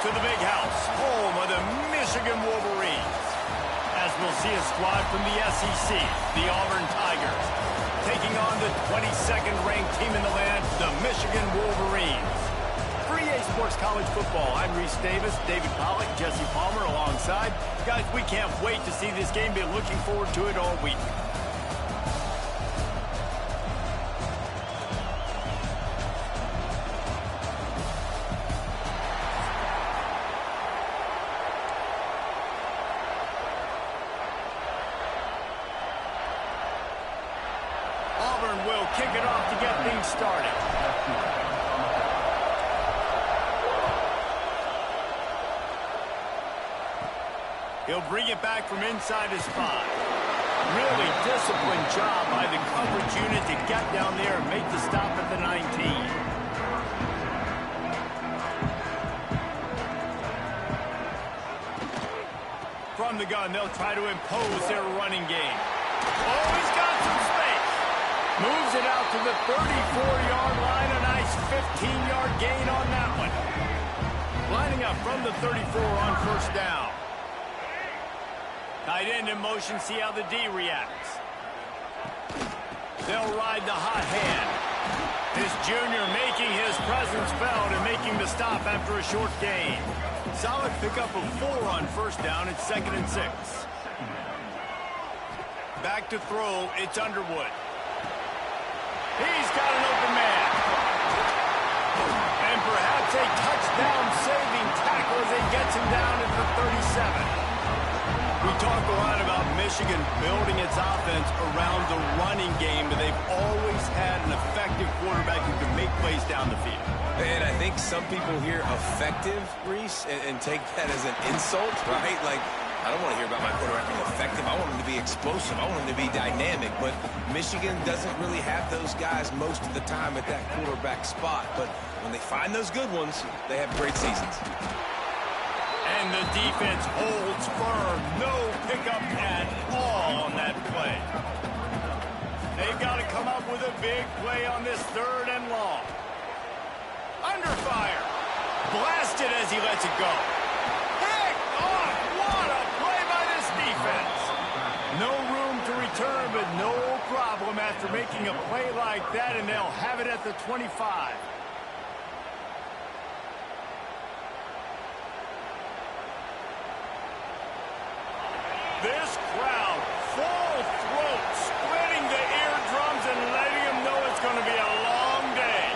to the big house, home of the Michigan Wolverines. As we'll see a squad from the SEC, the Auburn Tigers, taking on the 22nd ranked team in the land, the Michigan Wolverines. For EA Sports College Football, I'm Reese Davis, David Pollack, Jesse Palmer alongside. Guys, we can't wait to see this game. Been looking forward to it all week. Auburn will kick it off to get things started. He'll bring it back from inside his 5. Really disciplined job by the coverage unit to get down there and make the stop at the 19. From the gun, they'll try to impose their running game. Oh, he's got some space. Moves it out to the 34-yard line. A nice 15-yard gain on that one. Lining up from the 34 on first down. Tight end in motion, see how the D reacts. They'll ride the hot hand. This junior making his presence felt and making the stop after a short gain. Solid pickup of 4 on first down. It's 2nd and 6. Back to throw, it's Underwood. He's got an open man. And perhaps a touchdown-saving tackle as he gets him down at the 37. We talk a lot about Michigan building its offense around the running game, but they've always had an effective quarterback who can make plays down the field. And I think some people hear effective, Reese, and take that as an insult, right? Like, I don't want to hear about my quarterback being effective. I want him to be explosive. I want him to be dynamic. But Michigan doesn't really have those guys most of the time at that quarterback spot. But when they find those good ones, they have great seasons. And the defense holds firm. No pickup at all on that play. They've got to come up with a big play on this 3rd and long. Under fire. Blasted as he lets it go. Picked off. What a play by this defense. No room to return, but no problem after making a play like that, and they'll have it at the 25. This crowd, full throat, splitting the eardrums and letting them know it's going to be a long day.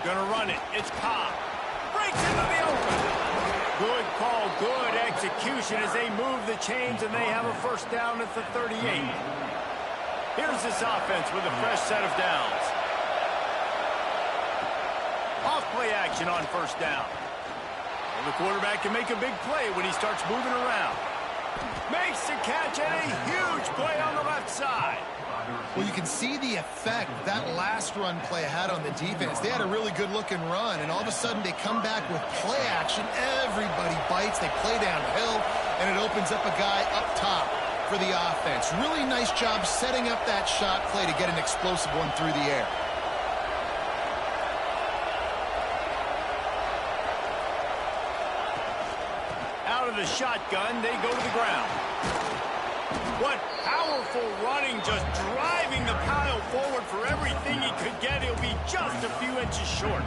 Gonna run it. It's Cobb. Breaks into the open. Good call, good execution as they move the chains and they have a first down at the 38. Here's this offense with a fresh set of downs. Off play action on first down. And the quarterback can make a big play when he starts moving around. Makes the catch and a huge play on the left side. Well, you can see the effect that last run play had on the defense. They had a really good-looking run, and all of a sudden they come back with play action. Everybody bites. They play downhill, and it opens up a guy up top for the offense. Really nice job setting up that shot play to get an explosive one through the air. Out of the shotgun, they go to the ground. What powerful running, just driving the pile forward for everything he could get. He'll be just a few inches short.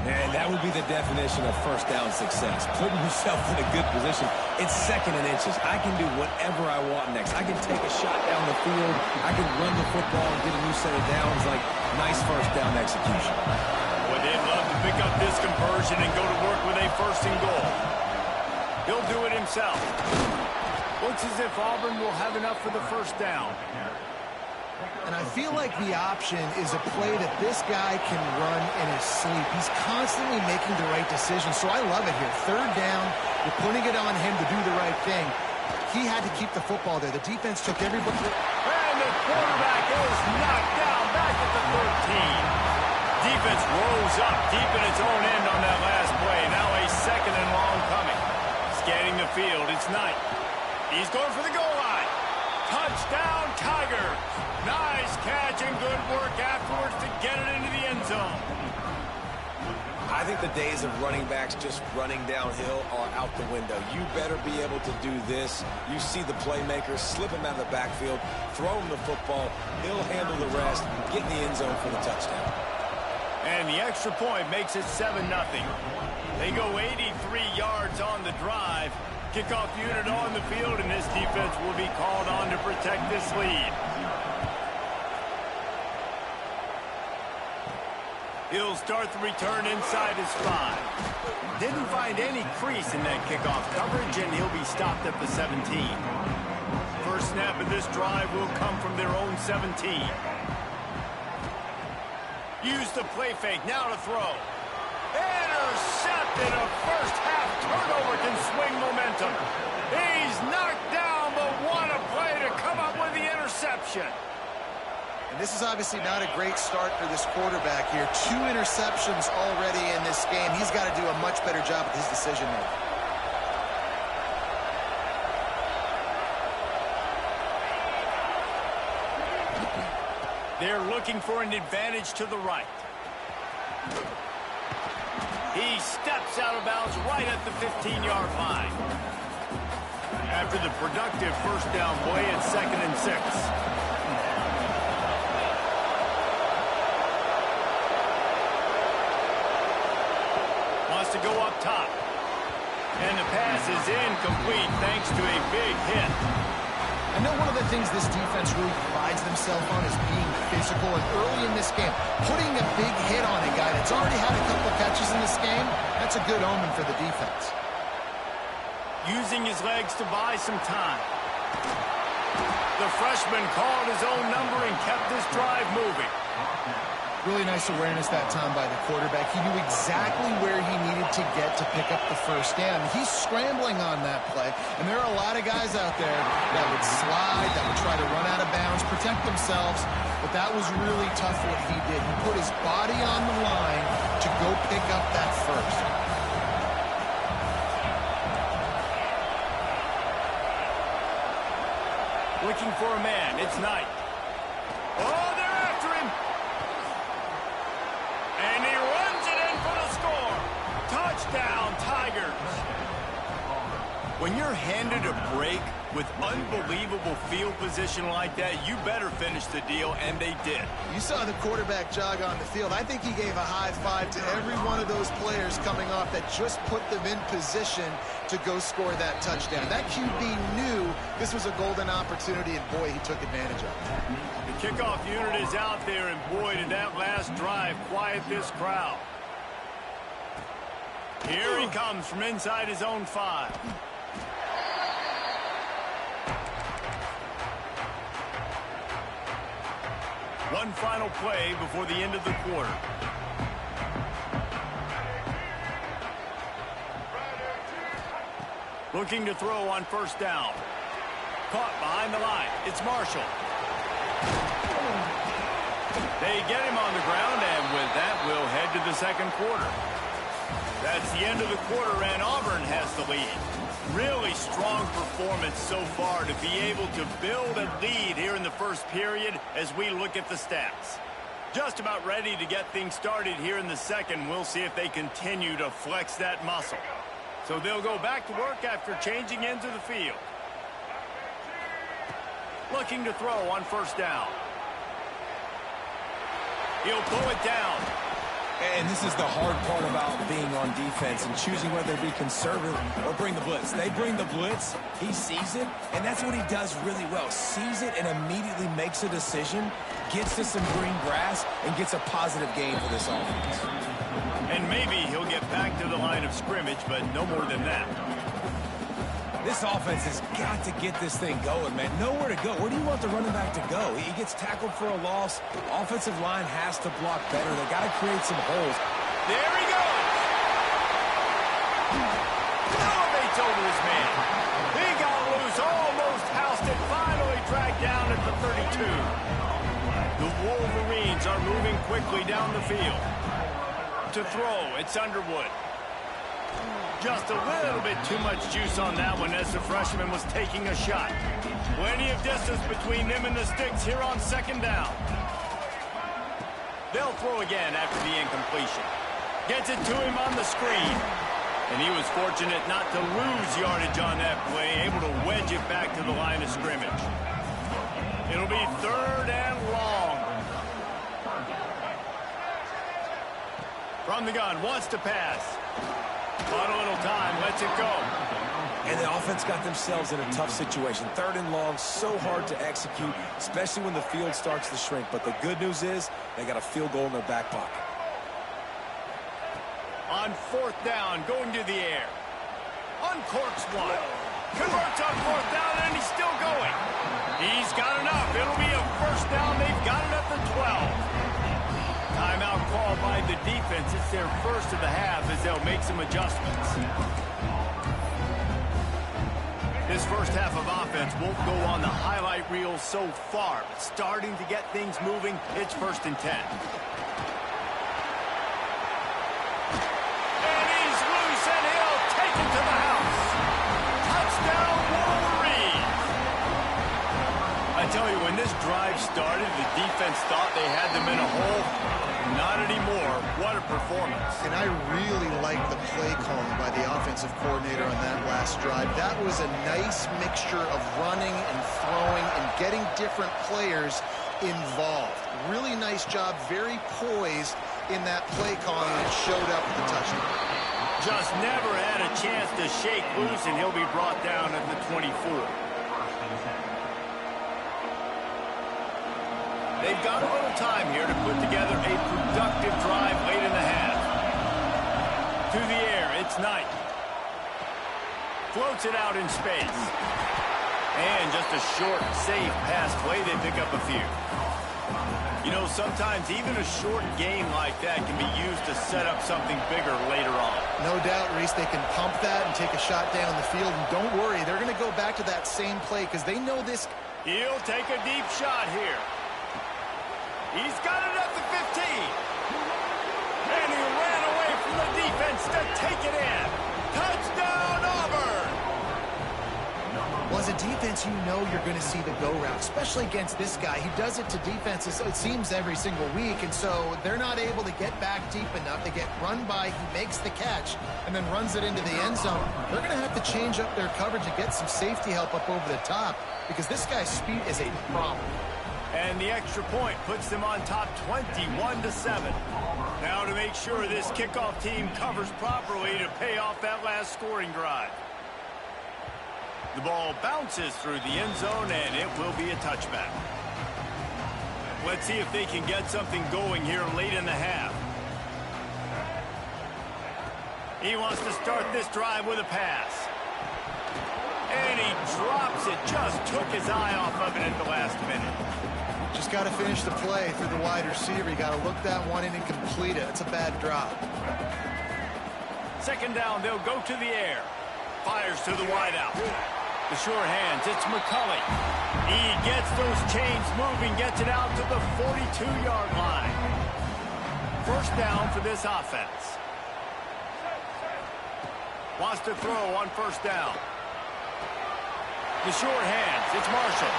And that would be the definition of first down success. Putting yourself in a good position. It's 2nd and inches. I can do whatever I want next. I can take a shot down the field. I can run the football and get a new set of downs. Like, nice first down execution. Boy, they'd love to pick up this conversion and go to work with a 1st and goal. He'll do it himself. Looks as if Auburn will have enough for the first down. And I feel like the option is a play that this guy can run in his sleep. He's constantly making the right decision, so I love it here. 3rd down, you're putting it on him to do the right thing. He had to keep the football there. The defense took everybody. And the quarterback is knocked down back at the 13. Defense rose up deep in its own end on that last play. scanning the field. It's Knight. He's going for the goal line. Touchdown, Tigers. Nice catch and good work afterwards to get it into the end zone. I think the days of running backs just running downhill are out the window. You better be able to do this. You see the playmaker, slip him out of the backfield, throw him the football, he'll handle the rest, get in the end zone for the touchdown. And the extra point makes it 7-0. They go 83 yards on the drive. Kickoff unit on the field, and this defense will be called on to protect this lead. He'll start the return inside his 5. Didn't find any crease in that kickoff coverage, and he'll be stopped at the 17. First snap of this drive will come from their own 17. Use the play fake, now to throw. Intercepted. A first-half turnover can swing momentum. He's knocked down, but what a play to come up with the interception. And this is obviously not a great start for this quarterback here. 2 interceptions already in this game. He's got to do a much better job with his decision making. They're looking for an advantage to the right. He steps out of bounds right at the 15-yard line. After the productive first down play, it's 2nd and 6. Wants to go up top. And the pass is incomplete thanks to a big hit. I know one of the things this defense really prides themselves on is being physical, and early in this game, putting a big hit on a guy that's already had a couple catches in this game, that's a good omen for the defense. Using his legs to buy some time. The freshman called his own number and kept this drive moving. Really nice awareness that time by the quarterback. He knew exactly where he needed to get to pick up the first down. He's scrambling on that play, and there are a lot of guys out there that would slide, that would try to run out of bounds, protect themselves, but that was really tough what he did. He put his body on the line to go pick up that first. Looking for a man. It's Knight. Oh, they're after him. And he runs it in for the score. Touchdown, Tigers. When you're handed a break with unbelievable field position like that, you better finish the deal, and they did. You saw the quarterback jog on the field. I think he gave a high five to every one of those players coming off that just put them in position to go score that touchdown. That QB knew this was a golden opportunity, and boy, he took advantage of it. The kickoff unit is out there, and boy, did that last drive quiet this crowd. Here he comes from inside his own 5. One final play before the end of the quarter. Looking to throw on first down. Caught behind the line. It's Marshall. They get him on the ground, and with that, we'll head to the second quarter. That's the end of the quarter, and Auburn has the lead. Really strong performance so far to be able to build a lead here in the first period as we look at the stats. Just about ready to get things started here in the second. We'll see if they continue to flex that muscle. So they'll go back to work after changing into the field. Looking to throw on first down. He'll pull it down. And this is the hard part about being on defense and choosing whether to be conservative or bring the blitz. They bring the blitz, he sees it, and that's what he does really well. Sees it and immediately makes a decision, gets to some green grass, and gets a positive gain for this offense. And maybe he'll get back to the line of scrimmage, but no more than that. This offense has got to get this thing going, man. Nowhere to go. Where do you want the running back to go? He gets tackled for a loss. Offensive line has to block better. They got to create some holes. There he goes. Elevates over his man. He got loose, almost housed it, finally dragged down at the 32. The Wolverines are moving quickly down the field. To throw, it's Underwood. Just a little bit too much juice on that one as the freshman was taking a shot. Plenty of distance between them and the sticks here on second down. They'll throw again after the incompletion. Gets it to him on the screen. And he was fortunate not to lose yardage on that play, able to wedge it back to the line of scrimmage. It'll be third and long. From the gun, wants to pass. Got a little time, lets it go. And the offense got themselves in a tough situation. Third and long, so hard to execute, especially when the field starts to shrink. But the good news is they got a field goal in their back pocket. On fourth down, going to the air. Uncorks one. Converts on fourth down, and he's still going. He's got enough. It'll be a first down. They've got it at the 12. Timeout called by the defense. It's their first of the half as they'll make some adjustments. This first half of offense won't go on the highlight reel so far, but starting to get things moving, it's first and 10. And he's loose, and he'll take it to the house. Touchdown, Wolverines! I tell you, when this drive started, the defense thought they had them in a hole. Not anymore. What a performance. And I really like the play calling by the offensive coordinator on that last drive. That was a nice mixture of running and throwing and getting different players involved. Really nice job, very poised in that play calling, and it showed up with the touchdown. Just never had a chance to shake loose, and he'll be brought down at the 24. They've got a little time here to put together a productive drive late in the half. To the air, it's Knight. Floats it out in space. And just a short, safe pass play. They pick up a few. You know, sometimes even a short game like that can be used to set up something bigger later on. No doubt, Reese, they can pump that and take a shot down the field. And don't worry, they're going to go back to that same play because they know this. He'll take a deep shot here. He's got it at the 15. And he ran away from the defense to take it in. Touchdown, Auburn! Well, as a defense, you know you're going to see the go route, especially against this guy. He does it to defenses, it seems, every single week, and so they're not able to get back deep enough. They get run by, he makes the catch, and then runs it into the end zone. They're going to have to change up their coverage and get some safety help up over the top because this guy's speed is a problem. And the extra point puts them on top 21-7. Now to make sure this kickoff team covers properly to pay off that last scoring drive. The ball bounces through the end zone, and it will be a touchback. Let's see if they can get something going here late in the half. He wants to start this drive with a pass. And he drops it. Just took his eye off of it at the last minute. Just got to finish the play through the wide receiver. You got to look that one in and complete it. It's a bad drop. Second down, they'll go to the air. Fires to the wideout. The sure hands, it's McCulley. He gets those chains moving, gets it out to the 42-yard line. First down for this offense. Wants to throw on first down. The sure hands, it's Marshall.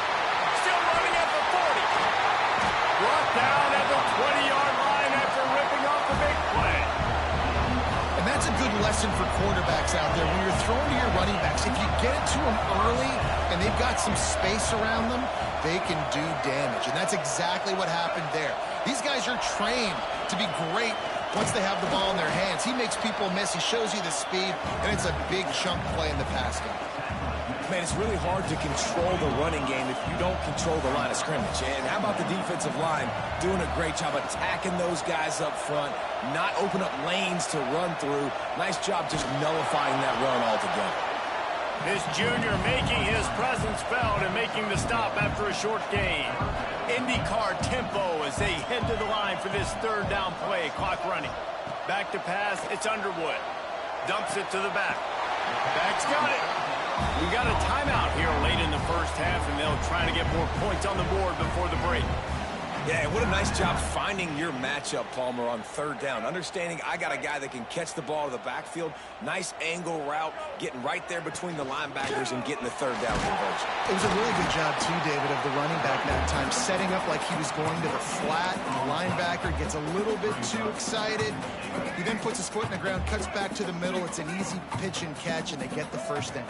Still running at the 40. Brought down at the 20-yard line after ripping off a big play. And that's a good lesson for quarterbacks out there. When you're throwing to your running backs, if you get it to them early and they've got some space around them, they can do damage. And that's exactly what happened there. These guys are trained to be great once they have the ball in their hands. He makes people miss. He shows you the speed, and it's a big chunk play in the pass game. Man, it's really hard to control the running game if you don't control the line of scrimmage. And how about the defensive line doing a great job attacking those guys up front, not open up lanes to run through. Nice job just nullifying that run altogether. This junior making his presence felt and making the stop after a short gain. IndyCar tempo as they head to the line for this third down play. Clock running. Back to pass, it's Underwood. Dumps it to the back. Back's got it. We got a timeout here late in the first half, and they'll try to get more points on the board before the break. Yeah, what a nice job finding your matchup, Palmer, on third down. Understanding I got a guy that can catch the ball to the backfield. Nice angle route, getting right there between the linebackers and getting the third down conversion. It was a really good job, too, David, of the running back that time, setting up like he was going to the flat, and the linebacker gets a little bit too excited. He then puts his foot in the ground, cuts back to the middle. It's an easy pitch and catch, and they get the first down.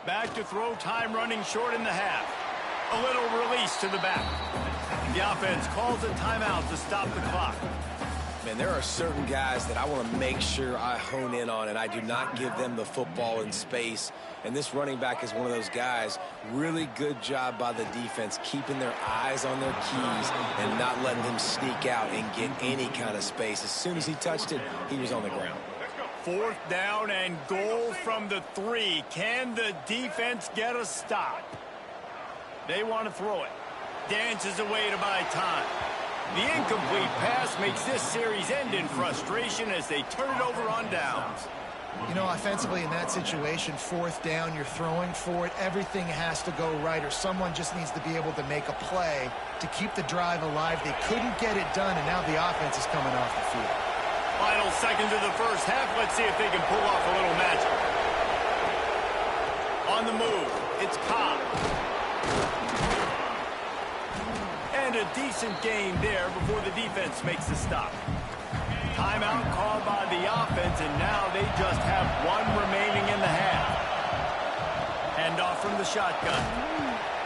Back to throw, time running short in the half. A little release to the back. The offense calls a timeout to stop the clock. Man, there are certain guys that I want to make sure I hone in on, and I do not give them the football in space. And this running back is one of those guys. Really good job by the defense, keeping their eyes on their keys and not letting them sneak out and get any kind of space. As soon as he touched it, he was on the ground. Fourth down and goal from the 3. Can the defense get a stop? They want to throw it. Dances away to buy time. The incomplete pass makes this series end in frustration as they turn it over on downs. You know, offensively in that situation, fourth down, you're throwing for it. Everything has to go right, or someone just needs to be able to make a play to keep the drive alive. They couldn't get it done, and now the offense is coming off the field. Final seconds of the first half. Let's see if they can pull off a little magic. On the move, it's Cobb. And a decent gain there before the defense makes the stop. Timeout called by the offense, and now they just have one remaining in the half. Handoff from the shotgun.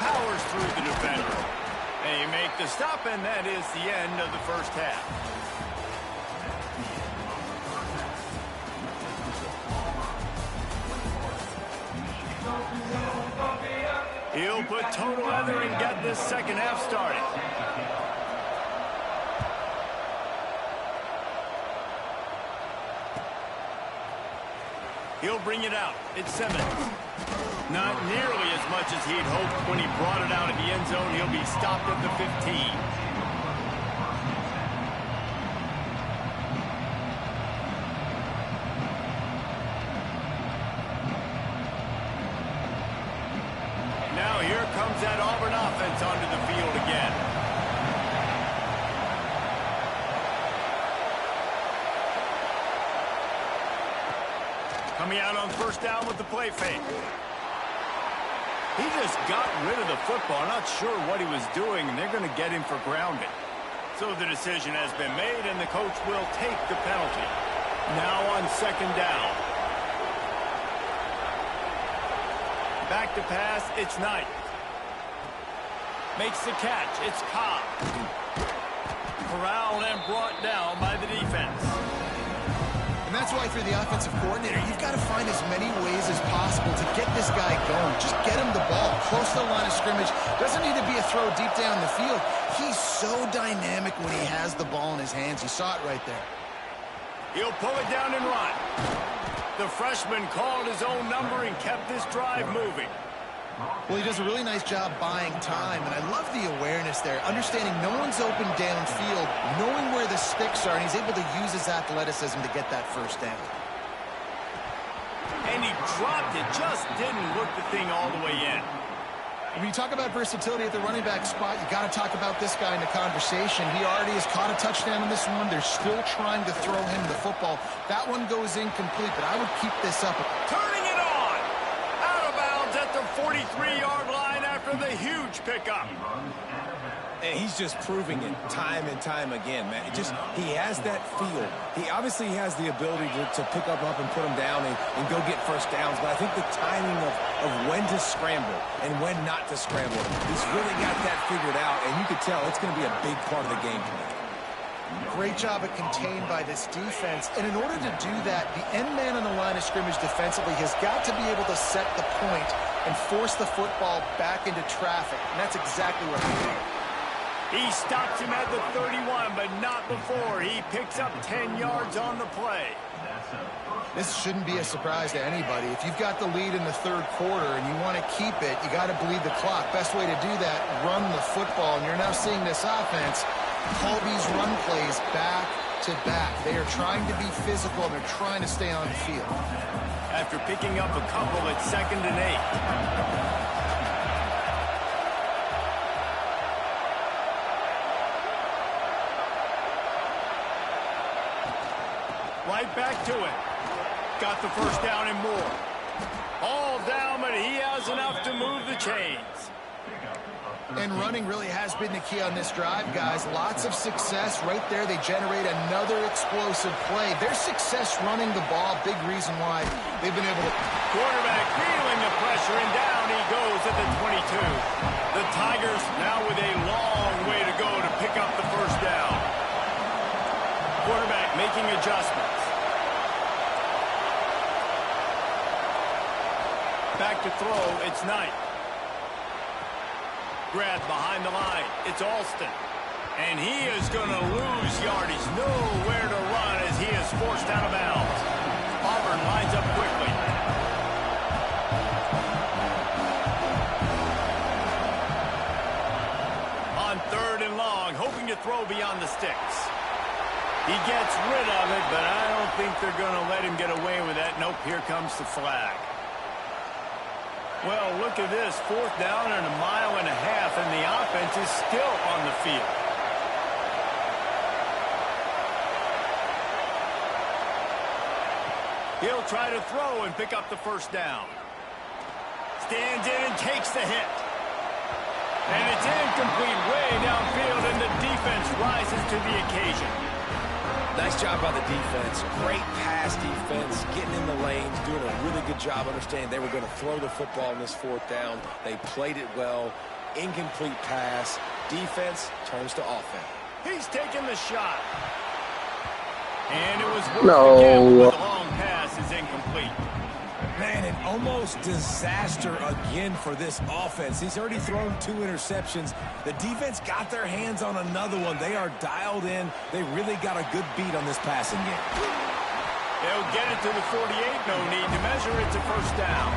Powers through the defender. They make the stop, and that is the end of the first half. He'll put toe together and get this second half started. He'll bring it out. It's Simmons. Not nearly as much as he'd hoped when he brought it out of the end zone. He'll be stopped at the 15. Now here comes that Auburn offense onto the field again. Coming out on first down with the play fake. He just got rid of the football. Not sure what he was doing, and they're going to get him for grounding. So the decision has been made, and the coach will take the penalty. Now on second down. Back to pass, it's Knight. Makes the catch, it's Cobb. Corralled and brought down by the defense. And that's why for the offensive coordinator, you've got to find as many ways as possible to get this guy going. Just get him the ball close to the line of scrimmage. Doesn't need to be a throw deep down the field. He's so dynamic when he has the ball in his hands. You saw it right there. He'll pull it down and run. The freshman called his own number and kept this drive moving. Well, he does a really nice job buying time, and I love the awareness there. Understanding no one's open downfield, knowing where the sticks are, and he's able to use his athleticism to get that first down. And he dropped it, just didn't work the thing all the way in. When you talk about versatility at the running back spot, you got to talk about this guy in the conversation. He already has caught a touchdown in this one. They're still trying to throw him the football. That one goes incomplete, but I would keep this up. Turning it on! Out of bounds at the 43-yard line after the huge pickup. And he's just proving it time and time again, man. He has that feel. He obviously has the ability to pick up and put him down and go get first downs. But I think the timing of when to scramble and when not to scramble, he's really got that figured out. And you can tell it's going to be a big part of the game plan. Great job at contained by this defense. And in order to do that, the end man on the line of scrimmage defensively has got to be able to set the point and force the football back into traffic. And that's exactly what he did. He stops him at the 31, but not before. He picks up 10 yards on the play. This shouldn't be a surprise to anybody. If you've got the lead in the third quarter and you want to keep it, you got to bleed the clock. Best way to do that, run the football. And you're now seeing this offense call these run plays back to back. They are trying to be physical, and they're trying to stay on the field. After picking up a couple at 2nd and 8. Right back to it. Got the first down and more. All down, but he has enough to move the chains. And running really has been the key on this drive, guys. Lots of success right there. They generate another explosive play. Their success running the ball, big reason why they've been able to... Quarterback feeling the pressure, and down he goes at the 22. The Tigers now with a long way to go to pick up the first down. Quarterback making adjustments. Back to throw, it's Knight. Grab behind the line, it's Alston. And he is going to lose yardage. Nowhere to run as he is forced out of bounds. Auburn lines up quickly. On 3rd and long, hoping to throw beyond the sticks. He gets rid of it, but I don't think they're going to let him get away with that. Nope, here comes the flag. Well, look at this. 4th down and 1.5 miles, and the offense is still on the field. He'll try to throw and pick up the first down. Stands in and takes the hit. And it's incomplete way downfield, and the defense rises to the occasion. Nice job by the defense. Great pass defense, getting in the lanes, doing a really good job understanding they were going to throw the football on this 4th down. They played it well. Incomplete pass. Defense turns to offense. He's taking the shot. And it was worked again, but the long pass is incomplete. Man, an almost disaster again for this offense. He's already thrown 2 interceptions. The defense got their hands on another one. They are dialed in. They really got a good beat on this passing game. They'll get it to the 48. No need to measure. It's a first down.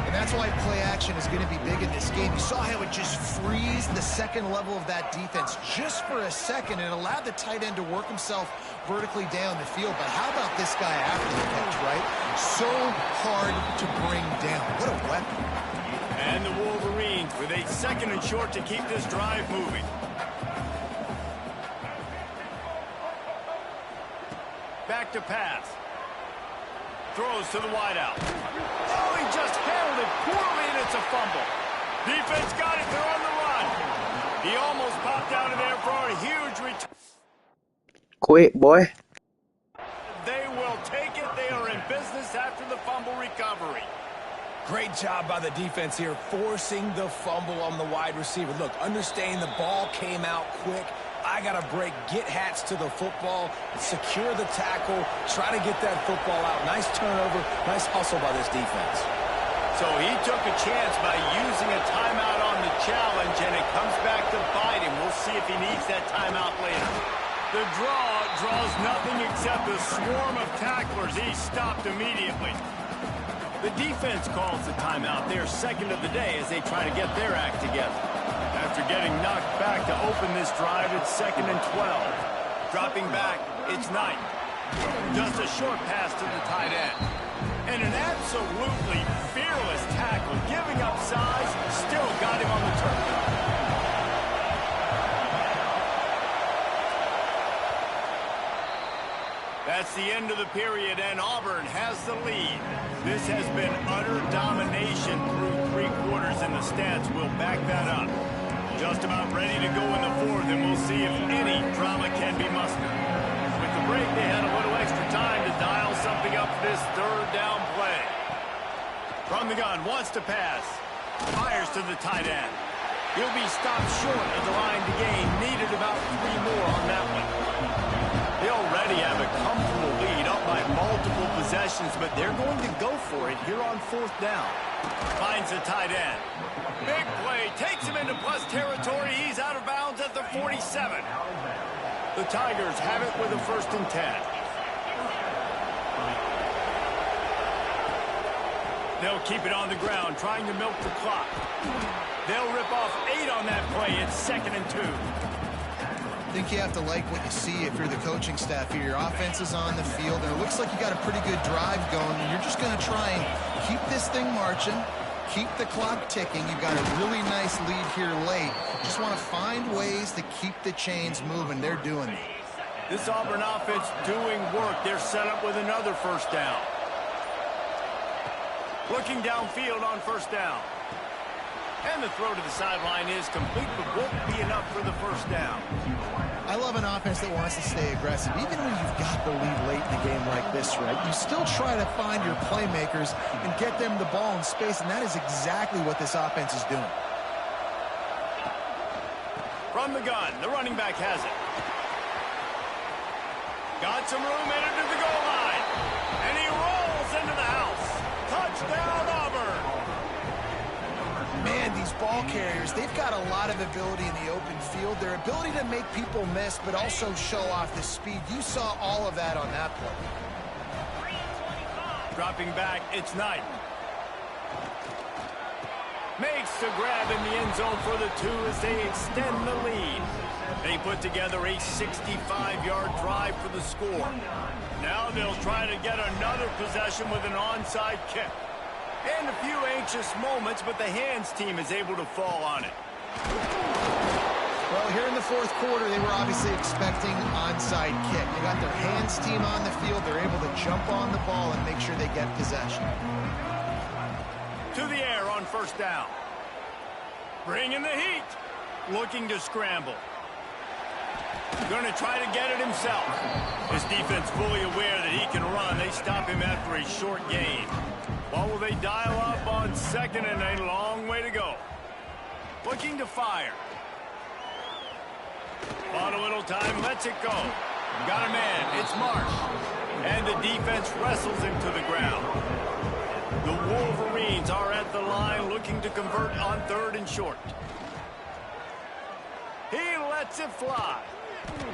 And that's why play action is going to be big in this game. You saw how it just freezed the second level of that defense just for a second and allowed the tight end to work himself vertically down the field. But how about this guy after the catch, right? So hard to bring down. What a weapon. And the Wolverines with a 2nd and short to keep this drive moving. Back to pass. Throws to the wideout. Oh, he just handled it poorly, and it's a fumble. Defense got it. They're on the run. He almost popped out of there for a huge return. Quick, boy. They will take it. They are in business after the fumble recovery. Great job by the defense here, forcing the fumble on the wide receiver. Look, understanding the ball came out quick. I got to break, get Hats to the football, secure the tackle, try to get that football out. Nice turnover, nice hustle by this defense. So he took a chance by using a timeout on the challenge, and it comes back to bite him. We'll see if he needs that timeout later. The draw draws nothing except a swarm of tacklers. He's stopped immediately. The defense calls the timeout. They're 2nd of the day as they try to get their act together. After getting knocked back to open this drive, it's 2nd and 12. Dropping back, it's Knight. Just a short pass to the tight end. And an absolutely fearless tackle, giving up size, still got him on the turf. That's the end of the period, and Auburn has the lead. This has been utter domination through 3 quarters, and the stats will back that up. Just about ready to go in the 4th, and we'll see if any drama can be mustered. With the break, they had a little extra time to dial something up for this 3rd down play. From the gun, wants to pass. Fires to the tight end. He'll be stopped short of the line to gain. Needed about 3 more on that one. They already have a comfortable lead, up by multiple possessions, but they're going to go for it here on 4th down. Finds the tight end. Big play, takes him into plus territory. He's out of bounds at the 47. The Tigers have it with a 1st and 10. They'll keep it on the ground, trying to milk the clock. They'll rip off 8 on that play. It's 2nd and 2. think you have to like what you see if you're the coaching staff here. Your offense is on the field, and it looks like you got a pretty good drive going, and you're just going to try and keep this thing marching, keep the clock ticking. You've got a really nice lead here late. Just want to find ways to keep the chains moving. They're doing it. This Auburn offense doing work. They're set up with another first down. Looking downfield on first down. And the throw to the sideline is complete, but won't be enough for the first down. I love an offense that wants to stay aggressive. Even when you've got the lead late in the game like this, right, you still try to find your playmakers and get them the ball in space, and that is exactly what this offense is doing. From the gun, the running back has it. Got some room, headed to the goal line. And he rolls into the house. Touchdown, Auburn. Man, these ball carriers, they've got a lot of ability in the open field. Their ability to make people miss, but also show off the speed. You saw all of that on that play. Dropping back, it's Knight. Makes the grab in the end zone for the 2 as they extend the lead. They put together a 65-yard drive for the score. Now they'll try to get another possession with an onside kick. And a few anxious moments, but the hands team is able to fall on it. Well, here in the fourth quarter, they were obviously expecting onside kick. They got their hands team on the field. They're able to jump on the ball and make sure they get possession. To the air on first down. Bringing the heat. Looking to scramble. Going to try to get it himself. His defense fully aware that he can run. They stop him after a short gain. Well, will they dial up on second and a long way to go? Looking to fire. Bought a little time, lets it go. Got a man, it's Marsh. And the defense wrestles him to the ground. The Wolverines are at the line looking to convert on third and short. He lets it fly.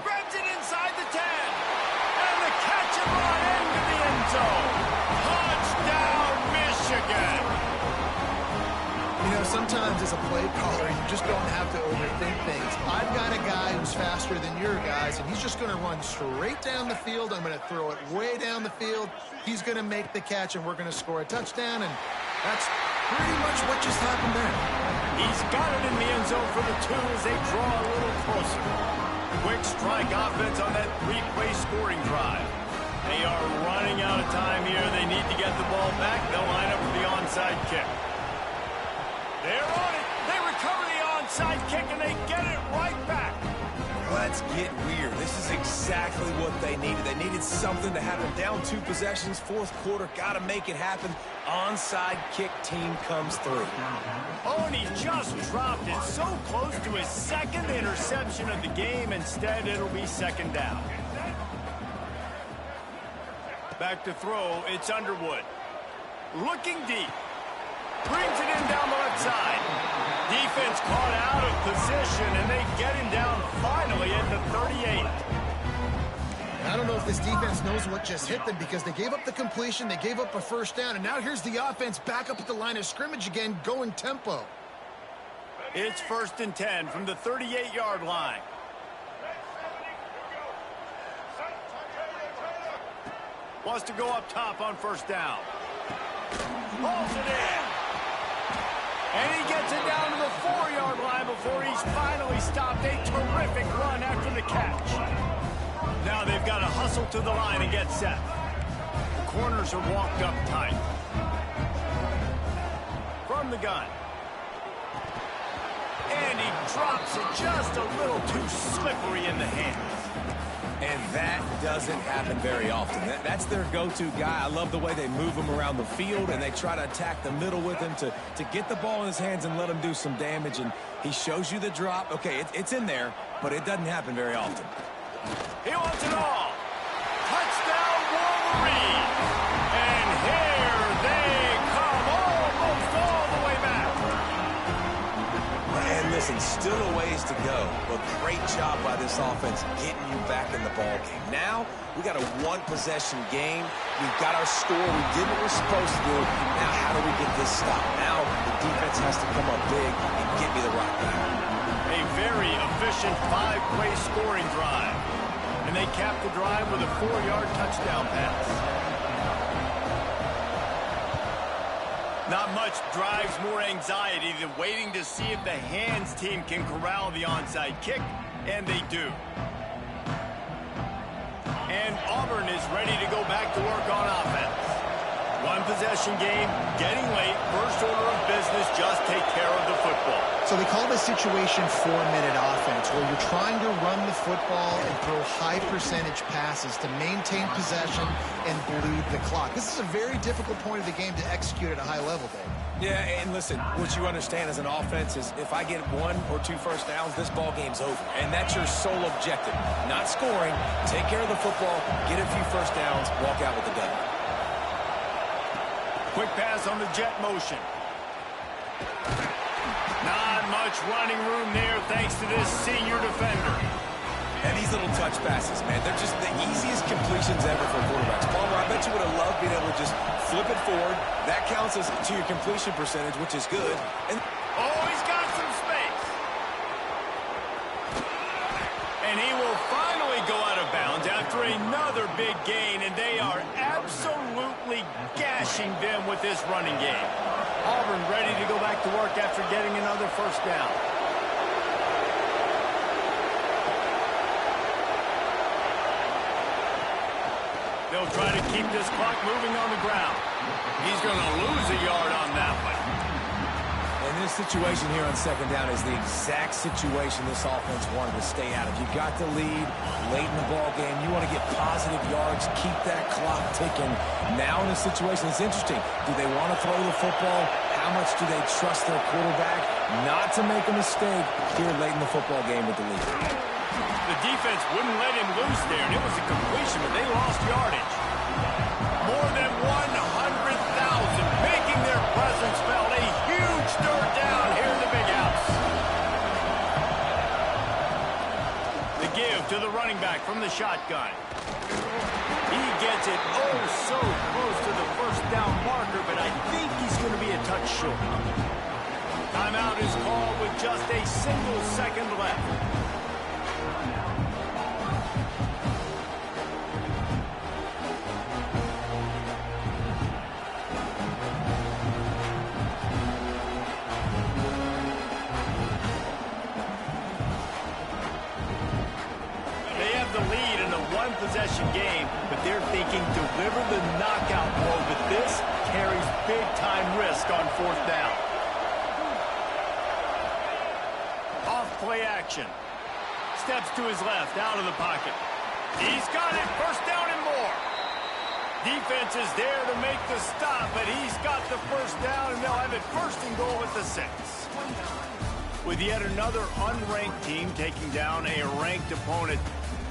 Grabs it inside the 10. And the catch and run into the end zone. Touchdown, Michigan. You know, sometimes as a play caller, you just don't have to overthink things. I've got a guy who's faster than your guys, and he's just going to run straight down the field. I'm going to throw it way down the field. He's going to make the catch, and we're going to score a touchdown, and that's pretty much what just happened there. He's got it in the end zone for the 2 as they draw a little closer. Quick strike offense on that 3-play scoring drive. They are running out of time here. They need to get the ball back. They'll line up for the onside kick. They're on it. They recover the onside kick, and they get it right back. Let's get weird. This is exactly what they needed. They needed something to happen. Down 2 possessions, fourth quarter, got to make it happen. Onside kick team comes through. Oh, and he just dropped it so close to his second interception of the game. Instead, it'll be second down. Back to throw, it's Underwood. Looking deep. Brings it in down the left side. Defense caught out of position, and they get him down finally at the 38. I don't know if this defense knows what just hit them because they gave up the completion, they gave up a first down, and now here's the offense back up at the line of scrimmage again, going tempo. It's 1st and 10 from the 38-yard line. Wants to go up top on first down. Pulls it in. And he gets it down to the 4-yard line before he's finally stopped. A terrific run after the catch. Now they've got to hustle to the line and get set. The corners are walked up tight. From the gun. And he drops it just a little too slippery in the hands. And that doesn't happen very often. That's their go-to guy. I love the way they move him around the field, and they try to attack the middle with him to get the ball in his hands and let him do some damage. And he shows you the drop. Okay, it's in there, but it doesn't happen very often. He wants it all. Touchdown, Wolverine. And here they come, almost all the way back. And listen, still a ways to go, but great job by this offense getting you back in the ball game. Now, we got a one-possession game. We've got our score. We did what we're supposed to do. Now, how do we get this stopped? Now, the defense has to come up big and get me the rock back. A very efficient 5-play scoring drive. And they capped the drive with a 4-yard touchdown pass. Not much drives more anxiety than waiting to see if the hands team can corral the onside kick, and they do. And Auburn is ready to go back to work on offense. One possession game, getting late, first order of business, just take care of the football. So they call this situation 4-minute offense, where you're trying to run the football and throw high percentage passes to maintain possession and bleed the clock. This is a very difficult point of the game to execute at a high level, Dave. Yeah, and listen, what you understand as an offense is if I get 1 or 2 first downs, this ball game's over. And that's your sole objective. Not scoring, take care of the football, get a few first downs, walk out with the W. Quick pass on the jet motion. Not much running room there thanks to this senior defender. And these little touch passes, man, they're just the easiest completions ever for quarterbacks. Palmer, I bet you would have loved being able to just flip it forward. That counts as to your completion percentage, which is good. And oh, he's got some space. And he will finally go out of bounds after another big gain, and they are absolutely gashing them with this running game. Auburn ready to go back to work after getting another first down. They'll try to keep this clock moving on the ground. He's going to lose a yard on that one. And this situation here on second down is the exact situation this offense wanted to stay out of. You got the lead late in the ball game. You want to get positive yards, keep that clock ticking. Now in a situation that's interesting, do they want to throw the football? How much do they trust their quarterback not to make a mistake here late in the football game with the lead? The defense wouldn't let him loose there, and it was a completion, but they lost yardage. More than 100,000 making their presence felt. A huge third down here in the big house. The give to the running back from the shotgun. He gets it oh so close to the first down marker, but I think he's going to be a touch short. Timeout is called with just a single second left. Possession game, but they're thinking deliver the knockout blow, but this carries big-time risk on fourth down. Off play action. Steps to his left, out of the pocket. He's got it, first down and more. Defense is there to make the stop, but he's got the first down, and they'll have it first and goal at the 6. With yet another unranked team taking down a ranked opponent,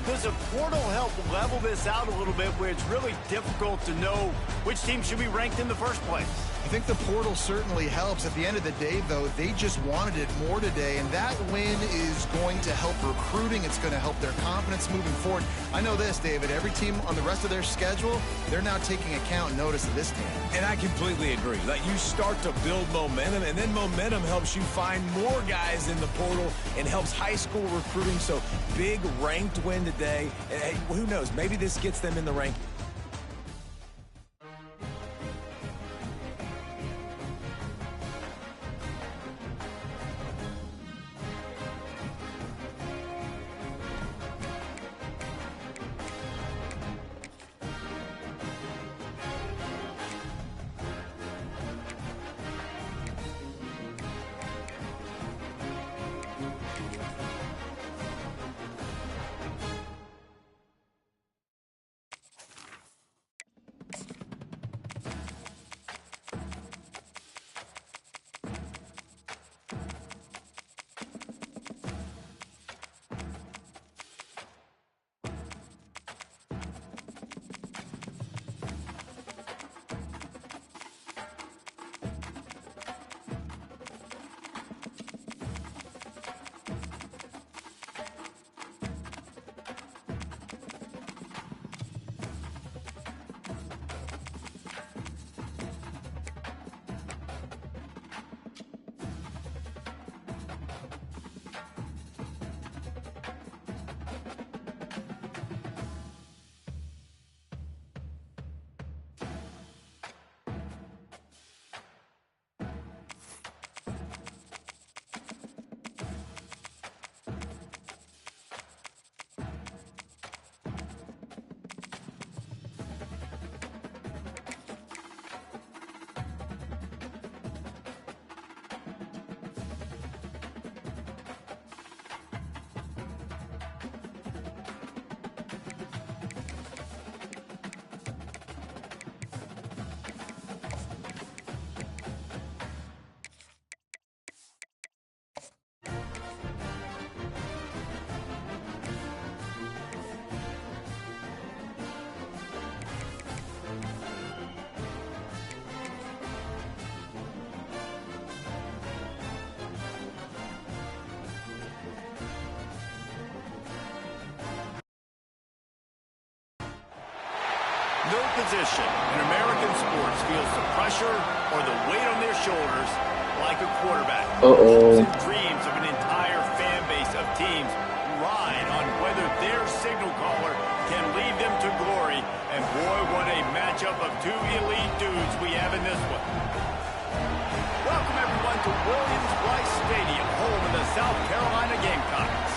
does a portal help level this out a little bit where it's really difficult to know which team should be ranked in the first place? I think the portal certainly helps. At the end of the day, though, they just wanted it more today, and that win is going to help recruiting. It's going to help their confidence moving forward. I know this, David, every team on the rest of their schedule, they're now taking account and notice of this team. And I completely agree. Like, you start to build momentum, and then momentum helps you find more guys in the portal and helps high school recruiting. So big ranked win today. And hey, who knows? Maybe this gets them in the rank. position in American sports feels the pressure or the weight on their shoulders like a quarterback. Hopes and dreams of an entire fan base of teams ride on whether their signal caller can lead them to glory. And boy, what a matchup of two elite dudes we have in this one. Welcome everyone to Williams-Brice Stadium, home of the South Carolina Gamecocks.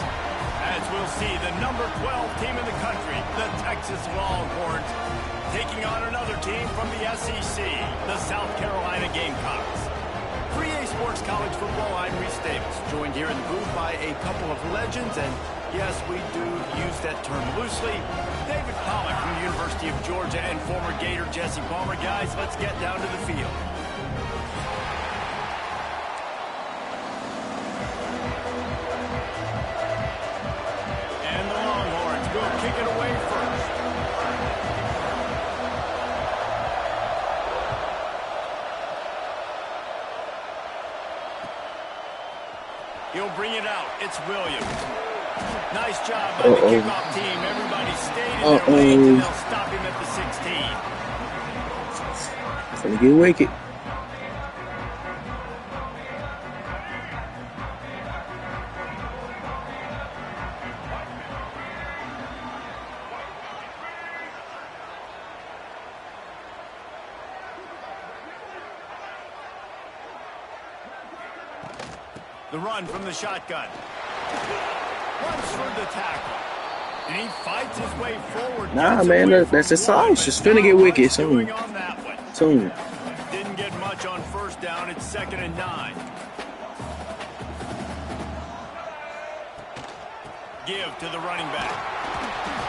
As we'll see, the number 12 team in the country, the Texas Longhorns, taking on another team from the SEC, the South Carolina Gamecocks. 3A Sports College Football, I'm Reese Davis, joined here in the booth by a couple of legends, and yes, we do use that term loosely. David Pollack from the University of Georgia and former Gator Jesse Palmer. Guys, let's get down to the field. And the Longhorns will kick it away first. He'll bring it out. It's Williams. Nice job by the kickoff team. Everybody stayed in their lanes, and they'll stop him at the 16. It's gonna get wicked. The run from the shotgun. Runs for the tackle. And he fights his way forward. Nah, man, that's the sauce. It's finna get wicked soon. Soon. Didn't get much on first down. It's 2nd and 9. Give to the running back.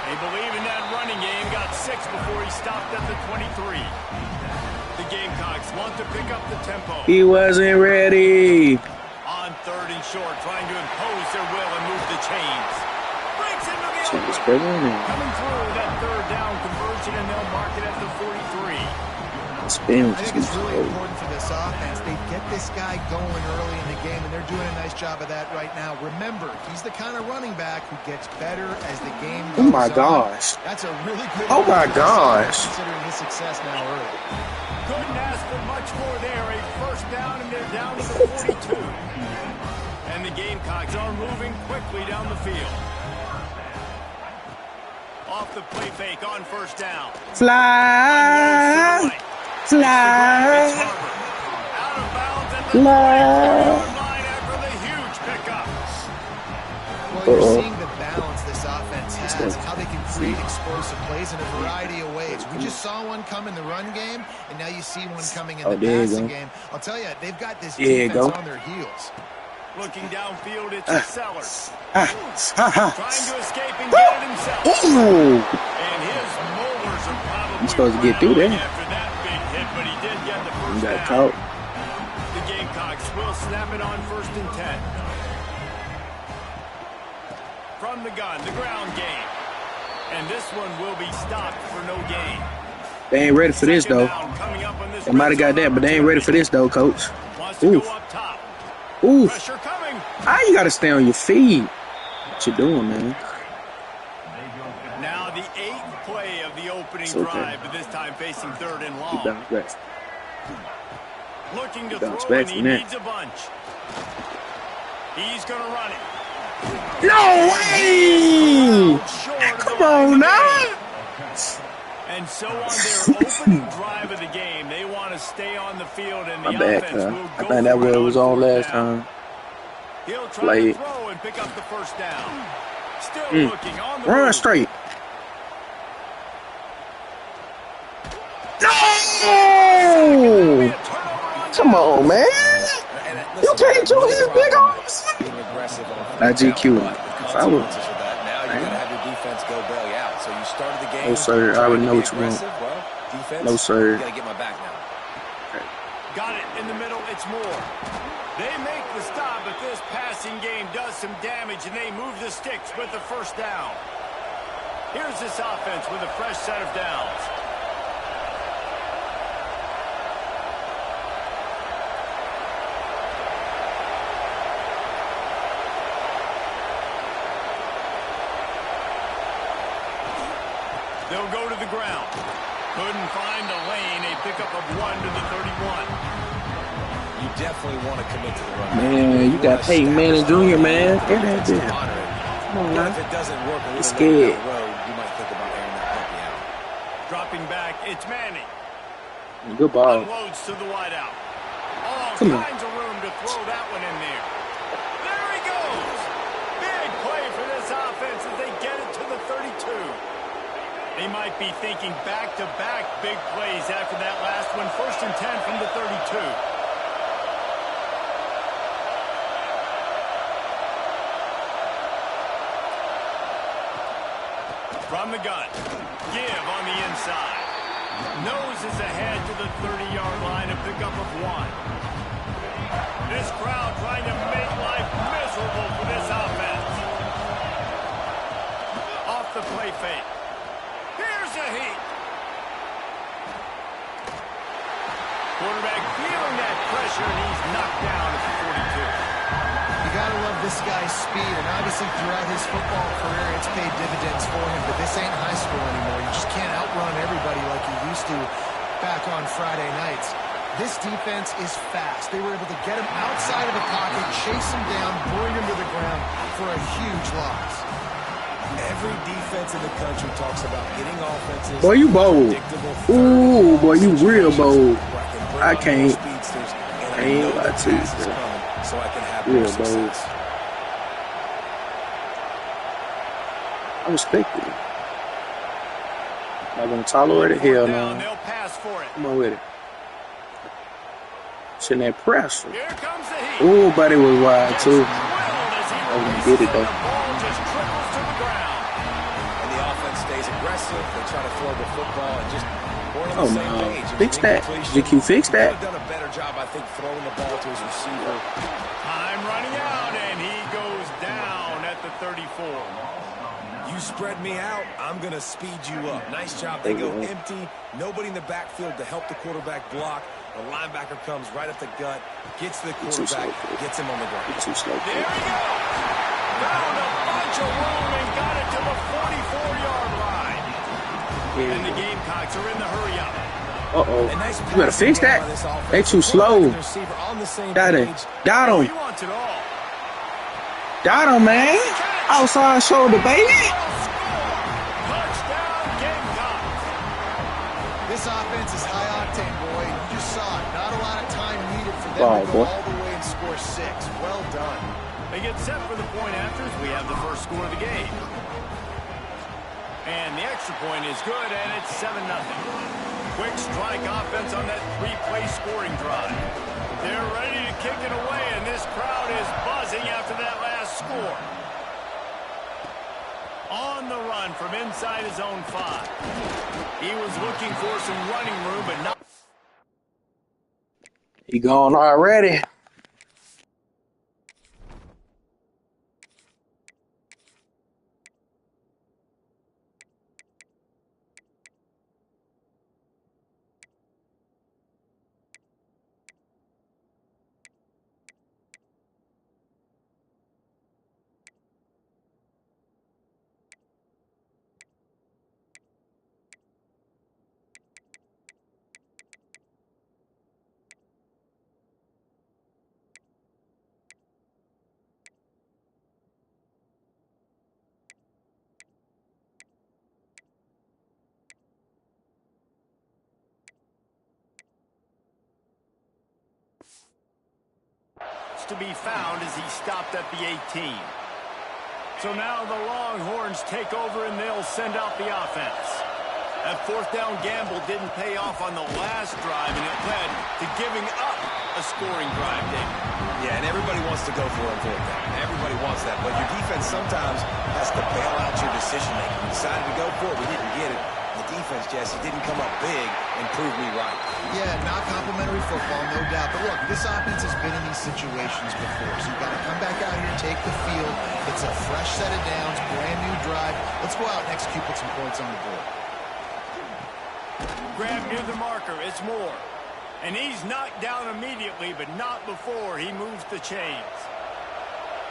They believe in that running game. Got 6 before he stopped at the 23. The Gamecocks want to pick up the tempo. He wasn't ready. On 3rd and short, trying to impose their will and move the chains. Breaks into the open. Coming through that 3rd down conversion, and they'll mark it at the 43. I think it's really important for this offense. They get this guy going early in the game, and they're doing a nice job of that right now. Remember, he's the kind of running back who gets better as the game goes on. Oh, my gosh. That's a really good Oh, my gosh. considering his success now early. Couldn't ask for much more there. A first down, and they're down to the 42. And the Gamecocks are moving quickly down the field. Off the play fake on first down. Fly. Fly. Out of bounds at the Fly. line after the huge pickup. Well, you're seeing the balance this offense has, how they can create explosive plays in a variety of ways. We just saw one come in the run game, and now you see one coming in the passing game. I'll tell you, they've got this defense on their heels. Looking downfield, it's Sellers. Trying to escape and get it himself. Ooh. And his molars are probably He's supposed to get through there. after that big hit, but he did get the first He got down. caught. The Gamecocks will snap it on 1st and 10. From the gun, the ground game. And this one will be stopped for no gain. They ain't ready for this, though. They might have got that, but they ain't ready for this, though, Coach. Ooh. Ooh. Pressure coming. Ah, you got to stay on your feet. What you doing, man? Now the 8th play of the opening drive, but this time facing 3rd and long. Keep down back. Looking to Bounce throw, back and he from that. needs a bunch. He's going to run it. No way! Come on now! And so on their opening drive of the game, they want to stay on the field, and the My bad, offense will go I think that for it was on 4th last down. time. He'll try Play to it. throw and pick up the first down. Still looking on the Run move. straight. No! Come on, man. You can't do his big arms. I GQ. If I would. Now you gotta have your defense go bail you out. So you started the game. No, sir. I already know what you want. Well, defense, No, sir. You gotta get my back now. Got it in the middle. It's Moore. They make the stop, but this passing game does some damage, and they move the sticks with the first down. Here's this offense with a fresh set of downs. They'll go to the ground. Couldn't find the lane. A pickup of 1 to the 31. You definitely want to commit to the run. Man, you got Peyton Manning Jr., man. Get that bitch. Come on, man. If it doesn't work a little scared. down the road, you might think about airing that puppy out. Dropping back, it's Manning. Good ball. Unloads to the wideout. All Come on. kinds of room to throw that one in there. There he goes. Big play for this offense as they get it to the 32. They might be thinking back-to-back big plays after that last one. 1st and 10 from the 32. From the gun. Give on the inside. Noses ahead to the 30-yard line, a pickup of 1. This crowd trying to make life miserable for this offense. Off the play fake. Here's a heat. Quarterback feeling that pressure, and he's knocked down at the 42. You gotta love this guy's speed, and obviously throughout his football career, it's paid dividends for him, but this ain't high school anymore. You just can't outrun everybody like you used to back on Friday nights. This defense is fast. They were able to get him outside of the pocket, chase him down, bring him to the ground for a huge loss. Every defense in the country talks about getting offenses. Boy, you bold. Ooh, boy, you real bold. I can't. I ain't lie to you, bro. So I can have Real more success. bold. I respect it. Not gonna tolerate it. Hell no. They'll pass for it. Come on with it. Shouldn't that pressure. Here comes the heat. Ooh, but it was wide too. Thrilled as he Oh, he releases did it, and though. the ball just trickles to the ground. And the offense stays aggressive. They try to throw the football and just we're on Oh, the same no. page. Fix that. GQ, fix that. He could have done a better job, I think, throwing the ball to his receiver. Time running out, and he goes down at the 34. You spread me out, I'm going to speed you up. Nice job. They go empty. Nobody in the backfield to help the quarterback block. The linebacker comes right up the gut, gets to the quarterback, gets him on the ground. Too slow. There he goes. Found a bunch of room and got it to the 44-yard line. And the Gamecocks are in the hurry-up. Uh-oh. And nice You better fix that. They too slow. Got it. Got Oh, him. he wants it all. Got him, man. Outside shoulder, baby. Touchdown, Gamecocks. This offense is high octane, boy. You just saw it. Not a lot of time needed for them Wow, to go boy. all the way and score 6. Well done. They get set for the point afters. We have the first score of the game. And the extra point is good, and it's 7-0. Quick strike offense on that 3-play scoring drive. They're ready to kick it away, and this crowd is buzzing after that last score. On the run from inside his own 5. He was looking for some running room, but not. He gone already. To be found as he stopped at the 18. So now the Longhorns take over and they'll send out the offense. That 4th down gamble didn't pay off on the last drive, and it led to giving up a scoring drive, David. Yeah, and everybody wants to go for it 4th down. Everybody wants that, but your defense sometimes has to bail out your decision-making. You decided to go for it, we didn't get it. The defense, Jesse, didn't come up big and prove me right. Yeah, not complimentary football, no doubt. But look, this offense has been in these situations before, so you've got to come back out here and take the field. It's a fresh set of downs, brand new drive. Let's go out and execute, put some points on the board. Grab near the marker, it's Moore. And he's knocked down immediately, but not before he moves the chains.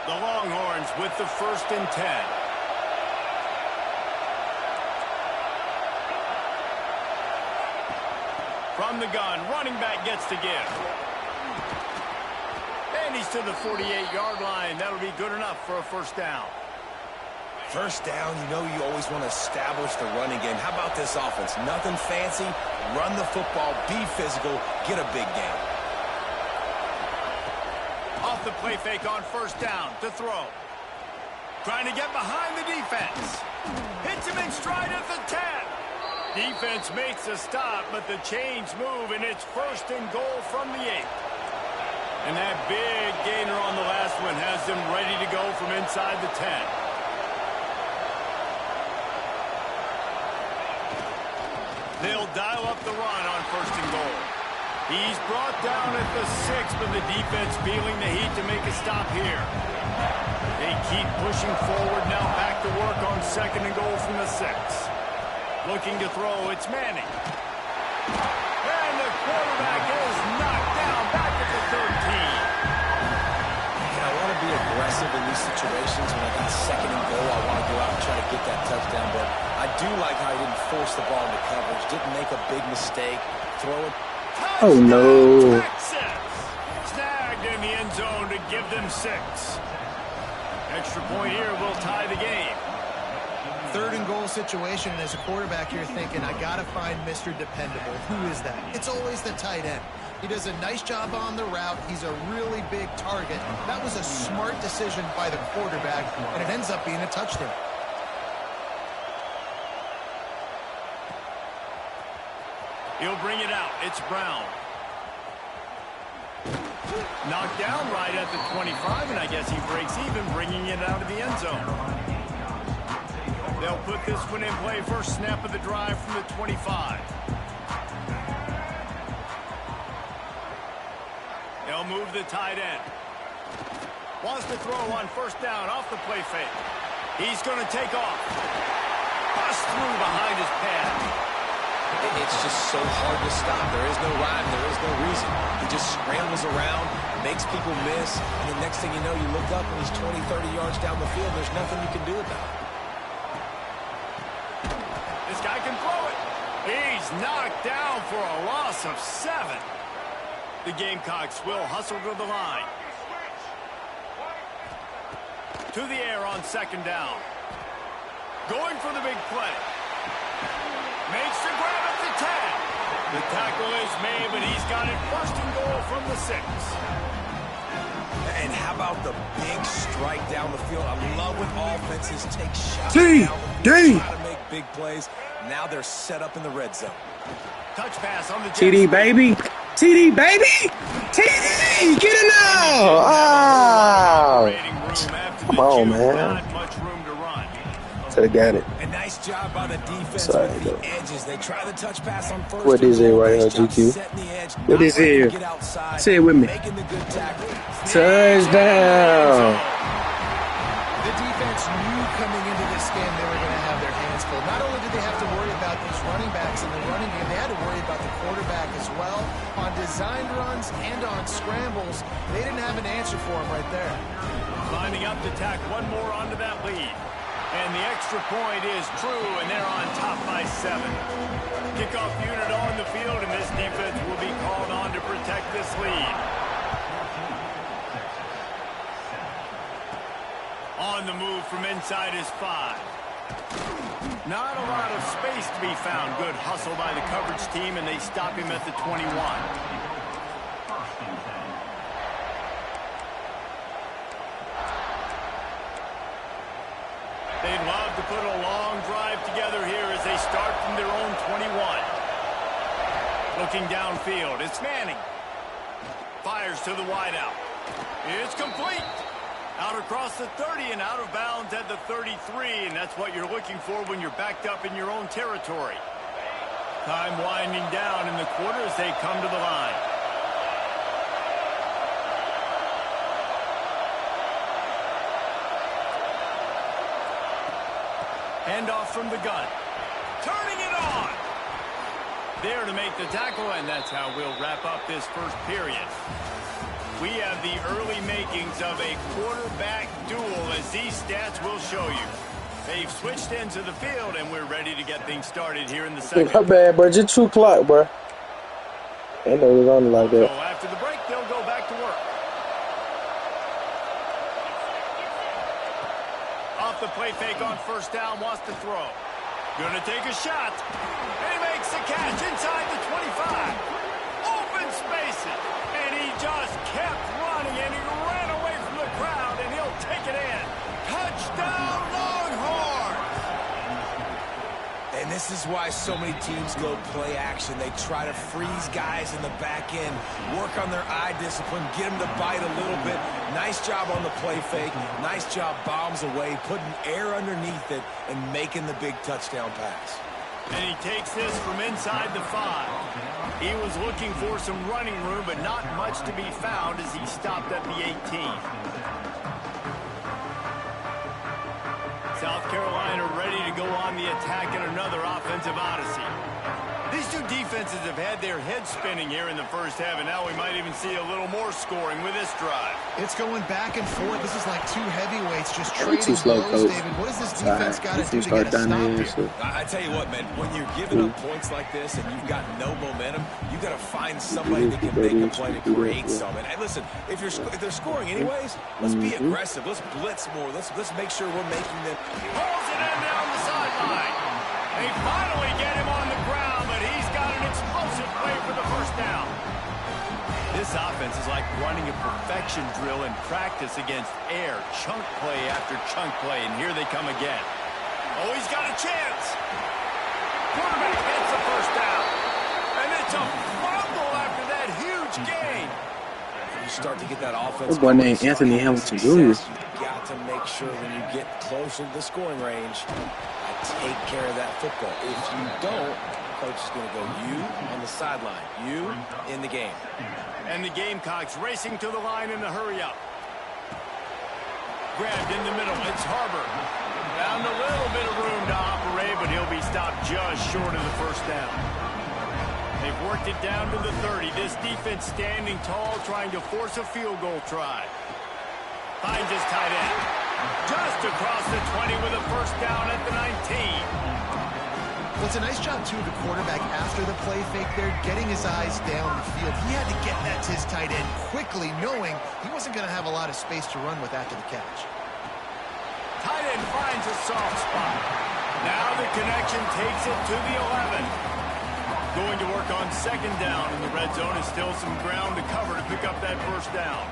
The Longhorns with the 1st and 10. From the gun, running back gets to give. And he's to the 48-yard line. That'll be good enough for a first down. First down, you know you always want to establish the running game. How about this offense? Nothing fancy. Run the football, be physical, get a big gain. Off the play fake on first down to throw. Trying to get behind the defense. Hits him in stride at the 10. Defense makes a stop, but the chains move, and it's first and goal from the 8. And that big gainer on the last one has them ready to go from inside the 10. They'll dial up the run on first and goal. He's brought down at the 6, but the defense feeling the heat to make a stop here. They keep pushing forward now, back to work on second and goal from the 6. Looking to throw, it's Manning. And the quarterback is knocked down back at the 13. I want to be aggressive in these situations. When I got second and goal, I want to go out and try to get that touchdown. But I do like how he didn't force the ball into coverage, didn't make a big mistake, throw it. Oh, no. Texas. Snagged in the end zone to give them 6. Extra point here will tie the game. Third and goal situation, and as a quarterback, you're thinking, I got to find Mr. Dependable. Who is that? It's always the tight end. He does a nice job on the route. He's a really big target. That was a smart decision by the quarterback, and it ends up being a touchdown. He'll bring it out. It's Brown. Knocked down right at the 25, and I guess he breaks even, bringing it out of the end zone. They'll put this one in play. First snap of the drive from the 25. They'll move the tight end. Wants to throw on first down off the play fake. He's going to take off. Bust through behind his pad. It's just so hard to stop. There is no rhyme. There is no reason. He just scrambles around, makes people miss, and the next thing you know, you look up and he's 20, 30 yards down the field. There's nothing you can do about it. This guy can throw it. He's knocked down for a loss of 7. The Gamecocks will hustle to the line. To the air on second down. Going for the big play. Makes the grab at the 10. The tackle is made, but he's got it first and goal from the 6. And how about the big strike down the field? I love when offenses take shots down the field, try to make big plays. Now they're set up in the red zone. Touch pass on the TD, baby. TD, baby. TD, get it now. Ah. Come on, man. Not much room to run. Could have got it. A nice job by the defense Sorry, with the though. edges. They try the touch pass on first. What is it right here, GQ? What is it? Say it with me. Making the good tackle. Touchdown. The defense knew coming into this game they were going to have their hands full. Not only did they have to worry about these running backs in the running game, they had to worry about the quarterback as well. On designed runs and on scrambles, they didn't have an answer for him right there. Lining up to tack one more onto that lead. And the extra point is true, and they're on top by 7. Kickoff unit on the field, and this defense will be called on to protect this lead. On the move from inside is 5. Not a lot of space to be found. Good hustle by the coverage team, and they stop him at the 21. They'd love to put a long drive together here as they start from their own 21. Looking downfield, it's Manning. Fires to the wideout. It's complete. Out across the 30 and out of bounds at the 33, and that's what you're looking for when you're backed up in your own territory. Time winding down in the quarter as they come to the line. Handoff from the gun. Turning it on. There to make the tackle, and that's how we'll wrap up this first period. We have the early makings of a quarterback duel, as these stats will show you. They've switched into the field, and we're ready to get things started here in the second. My bad, bro. Just 2 o'clock, bro. They know it's on like So that. after the break, they'll go back to work. Off the play fake on first down, wants to throw. Gonna take a shot. And he makes the catch inside the 25. Open spaces. And he just kept running, and he ran away from the crowd, and he'll take it in. Touchdown, Longhorns! And this is why so many teams go play action. They try to freeze guys in the back end, work on their eye discipline, get them to bite a little bit. Nice job on the play fake. Nice job bombs away, putting air underneath it, and making the big touchdown pass. And he takes this from inside the 5. He was looking for some running room, but not much to be found as he stopped at the 18. South Carolina ready to go on the attack in another offensive odyssey. These two defenses have had their heads spinning here in the first half, and now we might even see a little more scoring with this drive. It's going back and forth. This is like two heavyweights just You're trading too slow, blows, coach. David. What does this defense got to do to start get a stop dynamic here? shit. I tell you what, man, when you're giving up points like this and you've got no momentum, you got to find somebody that can make a play to create some. And listen, if they're scoring anyways, let's be aggressive. Let's blitz more. Let's make sure we're making them. Pulls it in down the sideline. They finally get him on the ground, but he's got an explosive play for the first down. This offense is like running a perfection drill in practice against air. Chunk play after chunk play, and here they come again. Oh, he's got a chance. Quarterback gets the first down. And it's a fumble after that huge gain. You start to get that offense. That boy named Anthony Hamilton Jr. You've got to make sure when you get closer to the scoring range, take care of that football. If you don't, coach is going to go you on the sideline, you in the game. And the Gamecocks racing to the line in the hurry-up. Grabbed in the middle. It's Harbor. Found a little bit of room to operate, but he'll be stopped just short of the first down. They've worked it down to the 30. This defense standing tall, trying to force a field goal try. Finds his tight end. Just across the 20 with a first down at the 19. Well, it's a nice job, too, of the quarterback after the play fake there, getting his eyes down the field. He had to get that to his tight end quickly, knowing he wasn't going to have a lot of space to run with after the catch. Tight end finds a soft spot. Now the connection takes it to the 11. Going to work on second down in the red zone, and still some ground to cover to pick up that first down.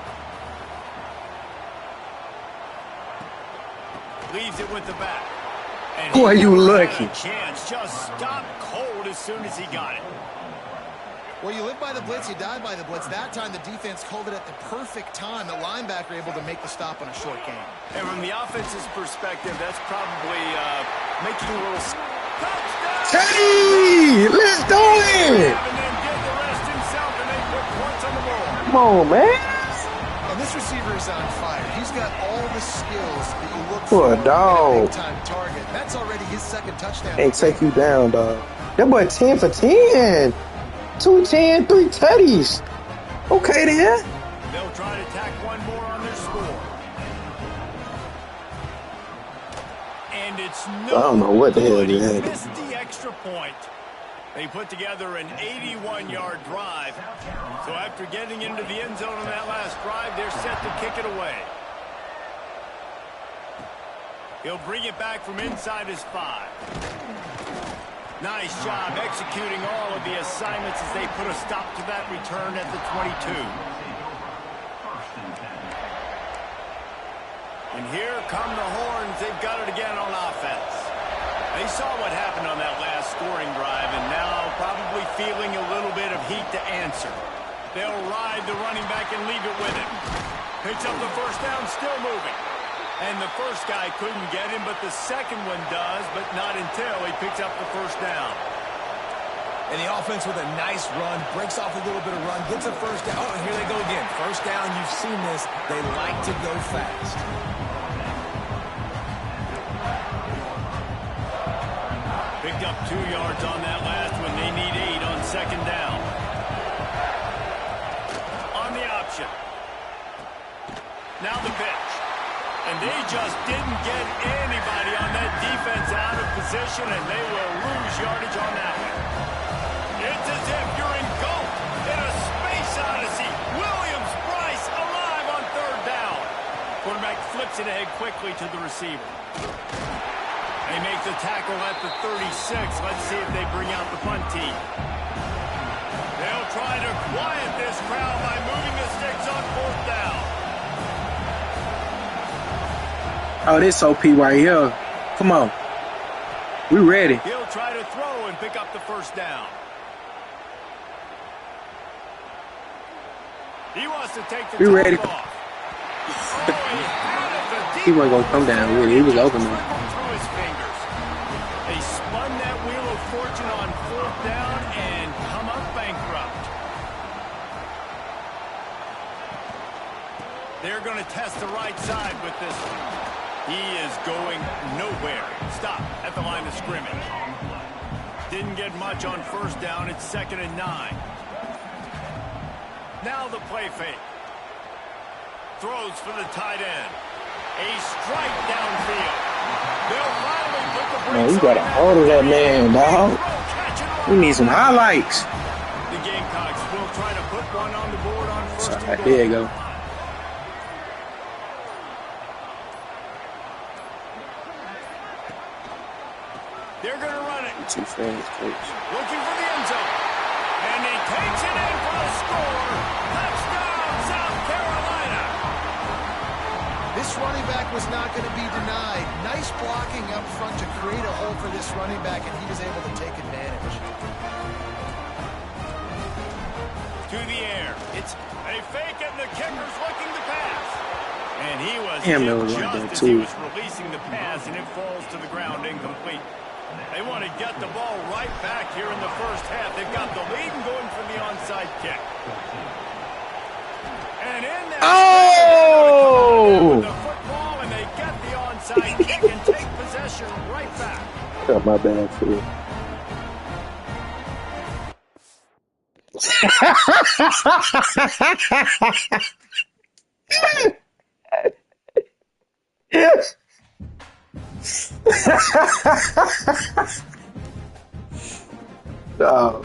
Leaves it with the back. And Boy, you lucky. Chance just stopped cold as soon as he got it. Well, you live by the blitz, you die by the blitz. That time, the defense called it at the perfect time. The linebacker able to make the stop on a short game. And from the offense's perspective, that's probably making a little... Touchdown! Teddy! Let's do it! And then get the rest himself, and they put points on the board. Come on, man. And this receiver is on fire. He's got all the skills that you look For for a dog. in a big-time target. That's already his second touchdown. Hey, take you down, dog. That boy 10 for 10. 210, 3 tutties. Okay, then. They'll try to tack one more on their score. And it's no. I don't know what the hell good. they He had. missed the extra point. They put together an 81-yard drive. So after getting into the end zone on that last drive, they're set to kick it away. He'll bring it back from inside his 5. Nice job executing all of the assignments as they put a stop to that return at the 22. And here come the Horns. They've got it again on offense. They saw what happened on that last scoring drive, and now probably feeling a little bit of heat to answer. They'll ride the running back and leave it with him. Picks up the first down, still moving. And the first guy couldn't get him, but the second one does, but not until he picks up the first down. And the offense with a nice run, breaks off a little bit of run, gets a first down. Oh, and here they go again. First down, you've seen this. They like to go fast. Picked up 2 yards on that last one. They need 8 on second down. On the option. Now the pitch. And they just didn't get anybody on that defense out of position, and they will lose yardage on that one. It's as if you're engulfed in a gets it ahead quickly to the receiver. They make the tackle at the 36. Let's see if they bring out the punt team. They'll try to quiet this crowd by moving the sticks on 4th down. Oh, this OP right here. Come on. We ready. He'll try to throw and pick up the 1st down. He wants to take the ready. off. He wasn't going to come down with it. He was open there. Through his fingers. They spun that wheel of fortune on 4th down and come up bankrupt. They're going to test the right side with this one. He is going nowhere. Stop at the line of scrimmage. Didn't get much on 1st down. It's 2nd and 9. Now the play fake. Throws for the tight end. A strike downfield. They'll finally put the brakes on. Man, you got to order that man, dog. We need some highlights. The Gamecocks will try to put one on the board on 1st and goal. There you go. They're going to run it. Too fast, coach. Looking for the end zone. And he takes it in for the score. Touchdown, South Carolina. This running back was not going to be denied. Nice blocking up front to create a hole for this running back, and he was able to take advantage. To the air. It's a fake, and the kicker's looking to pass. And he was Damn, hit that was just like that as too. he was releasing the pass, and it falls to the ground incomplete. They want to get the ball right back here in the 1st half. They've got the lead and going for the onside kick. And in there, Oh! the football, and they get the onside kick and take possession right back. Got my bad too. Oh.